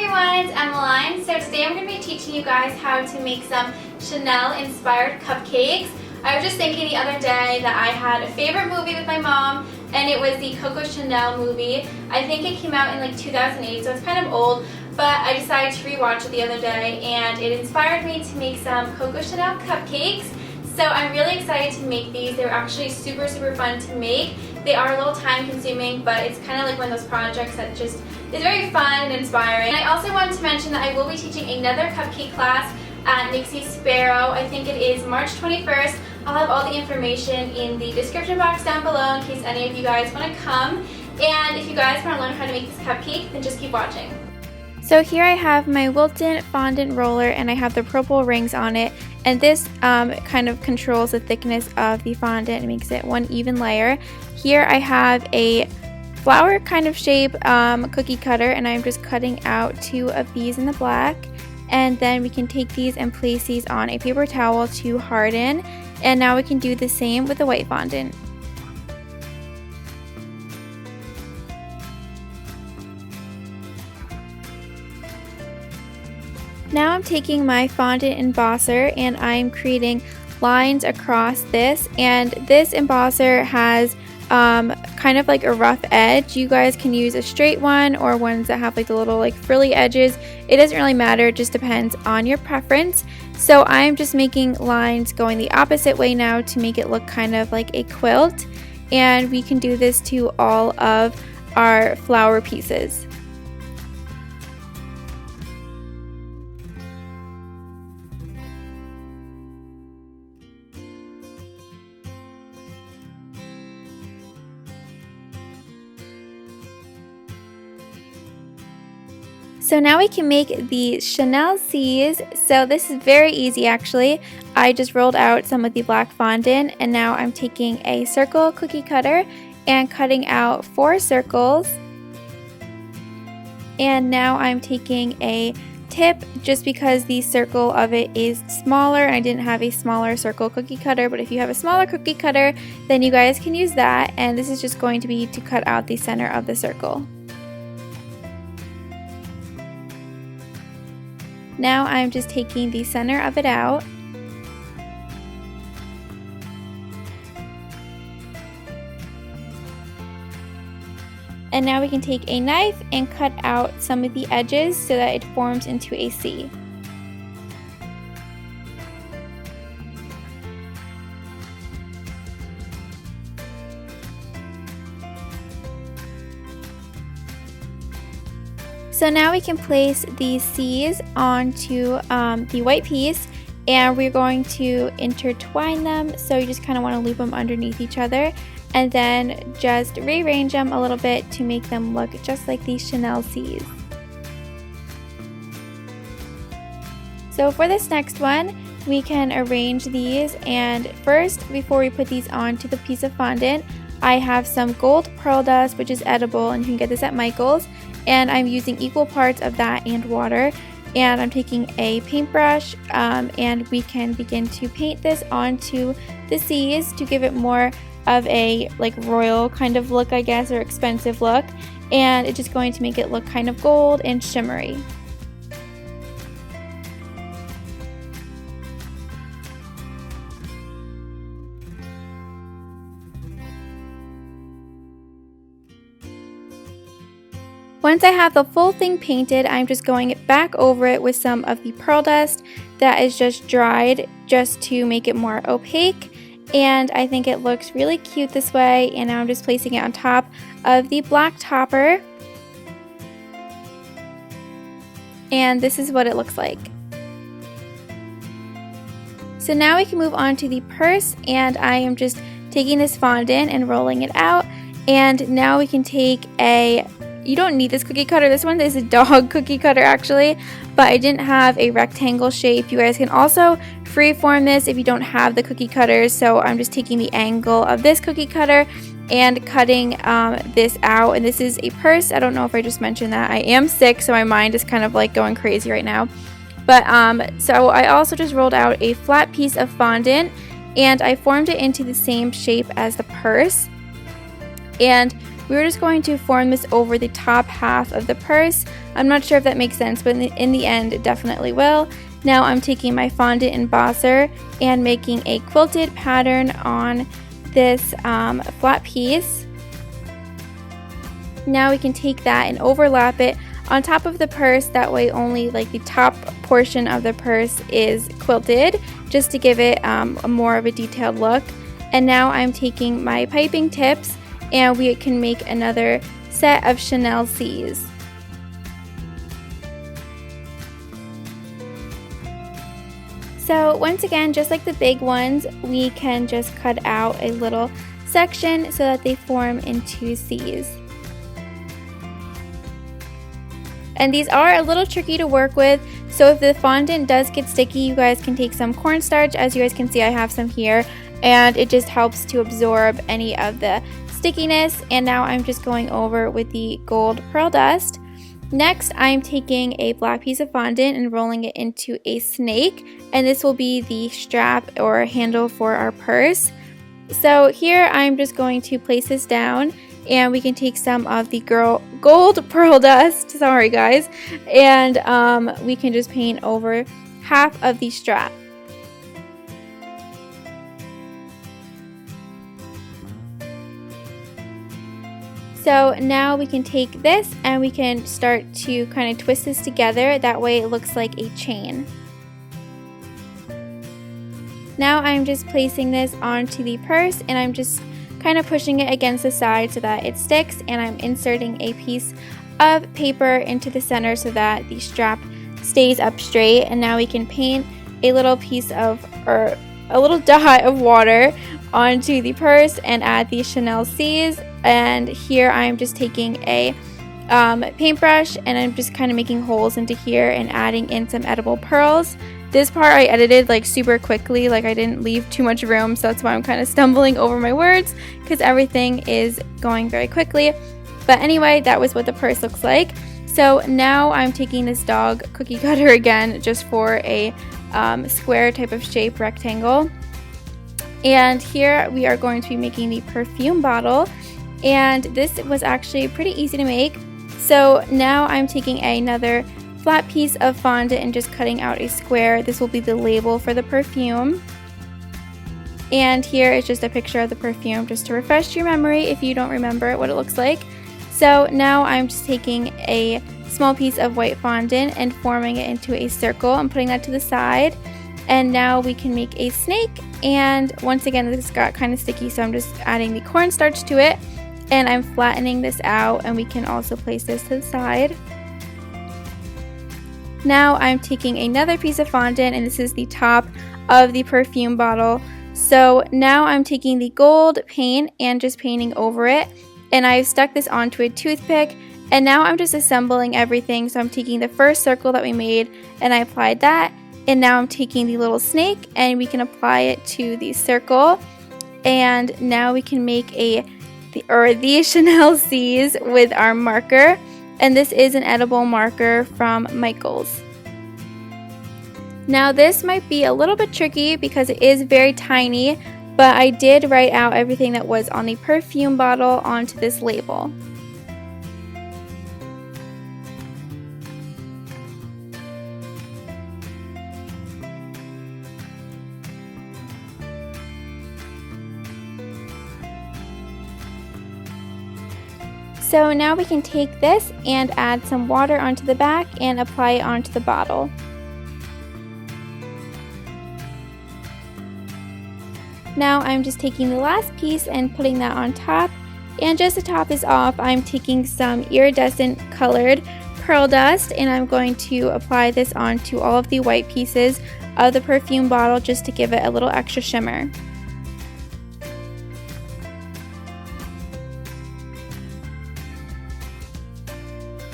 everyone, it's Emmeline. So today I'm going to be teaching you guys how to make some Chanel inspired cupcakes. I was just thinking the other day that I had a favorite movie with my mom, and it was the Coco Chanel movie. I think it came out in like 2008, so it's kind of old, but I decided to rewatch it the other day and it inspired me to make some Coco Chanel cupcakes. So I'm really excited to make these. They're actually super fun to make. They are a little time consuming, but it's kind of like one of those projects that just is very fun and inspiring. And I also wanted to mention that I will be teaching another cupcake class at Nixie Sparrow. I think it is March 21st. I'll have all the information in the description box down below in case any of you guys want to come. And if you guys want to learn how to make this cupcake, then just keep watching. So here I have my Wilton fondant roller and I have the purple rings on it, and this kind of controls the thickness of the fondant and makes it one even layer. Here I have a flower kind of shape cookie cutter, and I'm just cutting out 2 of these in the black, and then we can take these and place these on a paper towel to harden, and now we can do the same with the white fondant. Now I'm taking my fondant embosser and I'm creating lines across this, and this embosser has kind of like a rough edge. You guys can use a straight one or ones that have like the little like frilly edges. It doesn't really matter, it just depends on your preference. So I'm just making lines going the opposite way now to make it look kind of like a quilt, and we can do this to all of our flower pieces. So now we can make the Chanel C's. So this is very easy actually. I just rolled out some of the black fondant, and now I'm taking a circle cookie cutter and cutting out 4 circles. And now I'm taking a tip just because the circle of it is smaller and I didn't have a smaller circle cookie cutter, but if you have a smaller cookie cutter then you guys can use that, and this is just going to be to cut out the center of the circle. Now I'm just taking the center of it out. And now we can take a knife and cut out some of the edges so that it forms into a C. So now we can place these C's onto the white piece, and we're going to intertwine them, so you just kind of want to loop them underneath each other and then just rearrange them a little bit to make them look just like these Chanel C's. So for this next one, we can arrange these, and first, before we put these onto the piece of fondant, I have some gold pearl dust, which is edible, and you can get this at Michael's. And I'm using equal parts of that and water, and I'm taking a paintbrush and we can begin to paint this onto the C's to give it more of a like royal kind of look, I guess, or expensive look, and it's just going to make it look kind of gold and shimmery. Once I have the full thing painted, I'm just going back over it with some of the pearl dust that is just dried, just to make it more opaque, and I think it looks really cute this way. And now I'm just placing it on top of the black topper, and this is what it looks like. So now we can move on to the purse, and I am just taking this fondant and rolling it out, and now we can take you don't need this cookie cutter. This one is a dog cookie cutter actually, but I didn't have a rectangle shape. You guys can also freeform this if you don't have the cookie cutters. So I'm just taking the angle of this cookie cutter and cutting this out. And this is a purse. I don't know if I just mentioned that. I am sick, so my mind is kind of like going crazy right now. But so I also just rolled out a flat piece of fondant and I formed it into the same shape as the purse. And we were just going to form this over the top half of the purse. I'm not sure if that makes sense, but in the end it definitely will. Now I'm taking my fondant embosser and making a quilted pattern on this flat piece. Now we can take that and overlap it on top of the purse, that way only like the top portion of the purse is quilted, just to give it a more of a detailed look. And now I'm taking my piping tips and we can make another set of Chanel C's. So once again, just like the big ones, we can just cut out a little section so that they form into C's. And these are a little tricky to work with, so if the fondant does get sticky, you guys can take some cornstarch. As you guys can see, I have some here, and it just helps to absorb any of the stickiness. And now I'm just going over with the gold pearl dust. Next, I'm taking a black piece of fondant and rolling it into a snake, and this will be the strap or handle for our purse. So here I'm just going to place this down, and we can take some of the gold pearl dust, sorry guys, and we can just paint over half of the strap. So now we can take this and we can start to kind of twist this together, that way it looks like a chain. Now I'm just placing this onto the purse and I'm just kind of pushing it against the side so that it sticks, and I'm inserting a piece of paper into the center so that the strap stays up straight. And now we can paint a little piece of, or a little dot of water onto the purse and add the Chanel C's. And here I'm just taking a paintbrush and I'm just kind of making holes into here and adding in some edible pearls. This part I edited like super quickly, like I didn't leave too much room, so that's why I'm kind of stumbling over my words, because everything is going very quickly. But anyway, that was what the purse looks like. So now I'm taking this dog cookie cutter again, just for a square type of shape, rectangle. And here we are going to be making the perfume bottle, and this was actually pretty easy to make. So now I'm taking another flat piece of fondant and just cutting out a square. This will be the label for the perfume. And here is just a picture of the perfume, just to refresh your memory if you don't remember what it looks like. So now I'm just taking a small piece of white fondant and forming it into a circle and putting that to the side. And now we can make a snake, and once again this got kind of sticky, so I'm just adding the cornstarch to it and I'm flattening this out, and we can also place this to the side. Now I'm taking another piece of fondant, and this is the top of the perfume bottle. So now I'm taking the gold paint and just painting over it, and I've stuck this onto a toothpick, and now I'm just assembling everything. So I'm taking the first circle that we made and I applied that, and now I'm taking the little snake and we can apply it to the circle, and now we can make the Chanel C's with our marker. And this is an edible marker from Michaels. Now this might be a little bit tricky because it is very tiny, but I did write out everything that was on the perfume bottle onto this label. So now we can take this and add some water onto the back and apply it onto the bottle. Now I'm just taking the last piece and putting that on top, and just the top is off, I'm taking some iridescent colored pearl dust and I'm going to apply this onto all of the white pieces of the perfume bottle just to give it a little extra shimmer.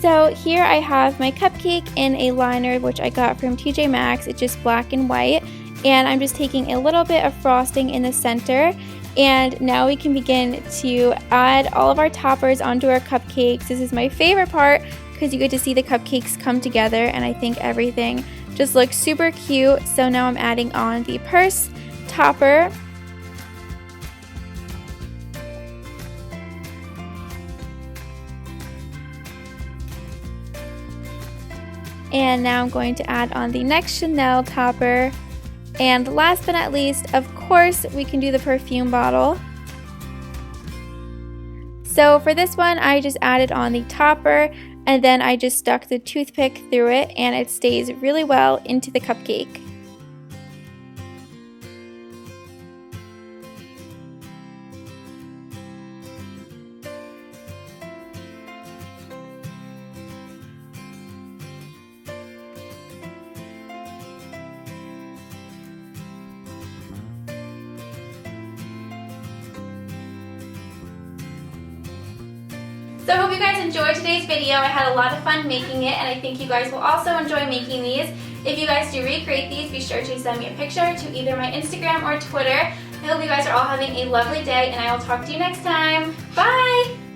So here I have my cupcake in a liner, which I got from TJ Maxx. It's just black and white, and I'm just taking a little bit of frosting in the center, and now we can begin to add all of our toppers onto our cupcakes. This is my favorite part because you get to see the cupcakes come together, and I think everything just looks super cute. So now I'm adding on the purse topper. And now I'm going to add on the next Chanel topper. And last but not least, of course, we can do the perfume bottle. So for this one, I just added on the topper, and then I just stuck the toothpick through it, and it stays really well into the cupcake. So I hope you guys enjoyed today's video. I had a lot of fun making it, and I think you guys will also enjoy making these. If you guys do recreate these, be sure to send me a picture to either my Instagram or Twitter. I hope you guys are all having a lovely day, and I will talk to you next time. Bye!